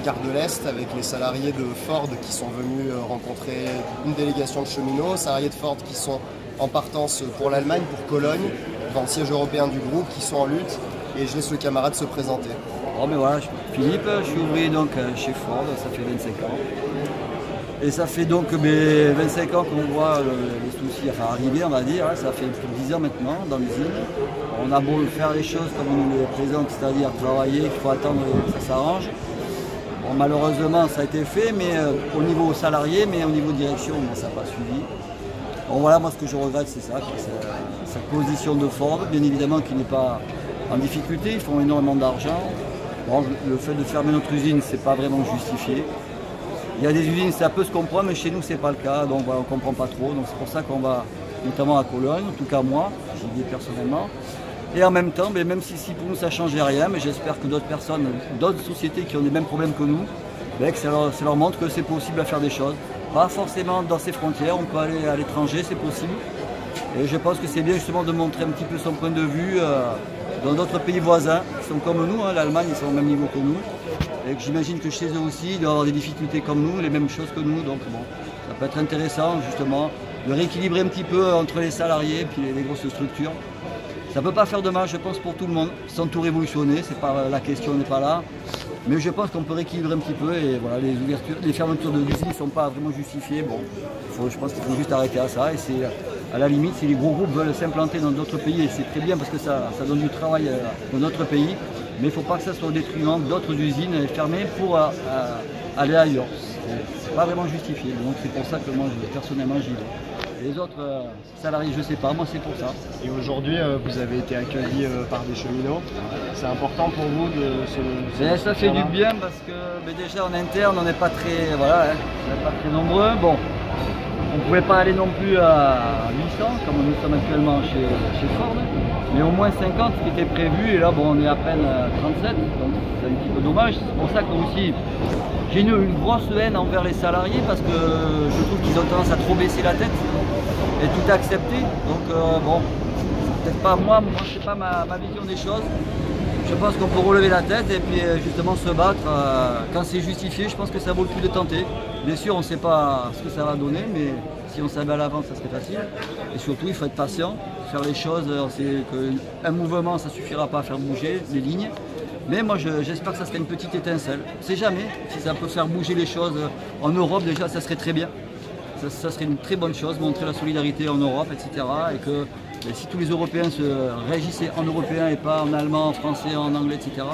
gare de l'Est avec les salariés de Ford qui sont venus rencontrer une délégation de cheminots, salariés de Ford qui sont en partance pour l'Allemagne, pour Cologne, dans le siège européen du groupe, qui sont en lutte, et je laisse le camarade se présenter. Bon, mais voilà, Philippe, je suis ouvrier donc chez Ford, ça fait 25 ans. Et ça fait donc 25 ans qu'on voit les soucis arriver, on va dire. Ça fait plus de 10 ans maintenant dans l'usine. On a beau faire les choses comme on nous les présente, c'est-à-dire travailler, qu'il faut attendre que ça s'arrange. Bon, malheureusement, ça a été fait, mais au niveau salarié, mais au niveau direction, ça n'a pas suivi. Bon, voilà, moi ce que je regrette, c'est ça, c'est cette position de Ford, bien évidemment, qui n'est pas en difficulté. Ils font énormément d'argent. Bon, le fait de fermer notre usine, c'est pas vraiment justifié. Il y a des usines, ça peut se comprendre, mais chez nous, c'est pas le cas, donc voilà, on ne comprend pas trop. Donc c'est pour ça qu'on va, notamment à Cologne, en tout cas moi, j'y vais personnellement. Et en même temps, même si pour nous ça ne changeait rien, mais j'espère que d'autres personnes, d'autres sociétés qui ont les mêmes problèmes que nous, que ça leur montre que c'est possible à faire des choses. Pas forcément dans ces frontières, on peut aller à l'étranger, c'est possible. Et je pense que c'est bien justement de montrer un petit peu son point de vue dans d'autres pays voisins, qui sont comme nous, l'Allemagne, ils sont au même niveau que nous. Et que j'imagine que chez eux aussi, ils doivent avoir des difficultés comme nous, les mêmes choses que nous. Donc bon, ça peut être intéressant justement de rééquilibrer un petit peu entre les salariés et puis les grosses structures. Ça ne peut pas faire de mal, je pense, pour tout le monde, sans tout révolutionner, c'est pas, la question n'est pas là. Mais je pense qu'on peut rééquilibrer un petit peu et voilà, les fermetures de l'usine ne sont pas vraiment justifiées. Bon, je pense qu'il faut juste arrêter à ça. Et c'est à la limite, si les gros groupes veulent s'implanter dans d'autres pays, c'est très bien parce que ça donne du travail dans notre pays. Mais il ne faut pas que ça soit au détriment d'autres usines fermées pour aller ailleurs. C'est pas vraiment justifié. Donc c'est pour ça que moi, personnellement, j'y vais. Les autres salariés, je ne sais pas, moi c'est pour ça. Et aujourd'hui, vous avez été accueillis par des cheminots. C'est important pour vous de se... Ça fait du bien parce que déjà en interne, on n'est pas très, on n'est pas très nombreux. Bon, on ne pouvait pas aller non plus à 800 comme nous sommes actuellement chez Ford. Mais au moins 50 qui était prévu, et là bon, on est à peine 37, donc c'est un petit peu dommage. C'est pour ça que aussi j'ai une grosse haine envers les salariés parce que je trouve qu'ils ont tendance à trop baisser la tête et tout accepter. Donc bon, c'est peut-être pas moi c'est pas ma vision des choses. Je pense qu'on peut relever la tête et puis justement se battre quand c'est justifié. Je pense que ça vaut le coup de tenter. Bien sûr, on ne sait pas ce que ça va donner, mais si on savait à l'avance, ça serait facile. Et surtout, il faut être patient, faire les choses. On sait qu'un mouvement, ça ne suffira pas à faire bouger les lignes. Mais moi, j'espère que ça serait une petite étincelle. On ne sait jamais. Si ça peut faire bouger les choses en Europe, déjà, ça serait très bien. Ça serait une très bonne chose, montrer la solidarité en Europe, etc. Et que si tous les Européens se réagissaient en européen et pas en allemand, en français, en anglais, etc.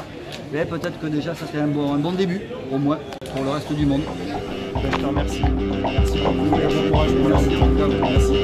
Peut-être que déjà, ça serait un bon début, au moins, pour le reste du monde. Je te remercie. Merci beaucoup et bon courage pour la suite. Merci.